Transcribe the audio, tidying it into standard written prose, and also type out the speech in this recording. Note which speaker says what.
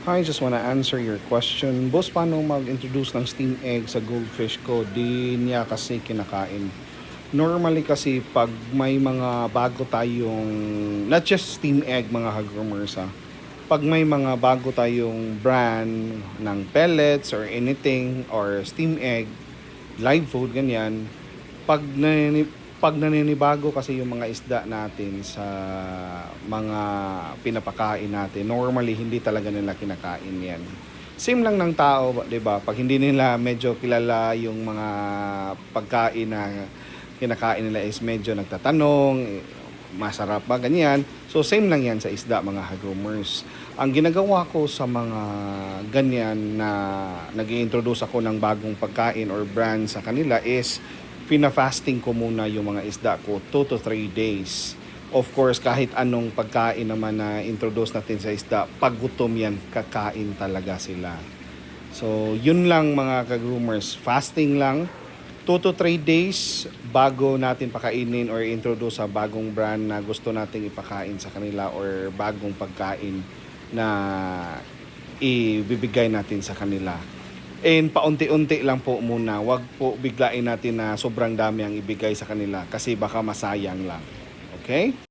Speaker 1: Hi, just wanna answer your question. Boss, paano mag-introduce ng steam egg sa goldfish ko? Di niya kasi kinakain. Normally kasi pag may mga bago tayong, not just steam egg mga hagромers ha, pag may mga bago tayong brand ng pellets or anything or steam egg, live food, ganyan, pag naninibago kasi yung mga isda natin sa mga pinapakain natin, normally hindi talaga nila kinakain yan. Same lang ng tao, 'di ba? Pag hindi nila medyo kilala yung mga pagkain na kinakain nila is medyo nagtatanong, masarap ba ganyan. So same lang yan sa isda mga hagumers. Ang ginagawa ko sa mga ganyan na nag-i-introduce ako ng bagong pagkain or brand sa kanila is fina-fasting ko muna yung mga isda ko 2 to 3 days. Of course, kahit anong pagkain naman na introduce natin sa isda, pag gutom yan, kakain talaga sila. So, yun lang mga ka-groomers. Fasting lang. 2 to 3 days bago natin pakainin or introduce sa bagong brand na gusto nating ipakain sa kanila or bagong pagkain na ibibigay natin sa kanila. And paunti-unti lang po muna. Wag po biglain natin na sobrang dami ang ibigay sa kanila kasi baka masayang lang. Okay?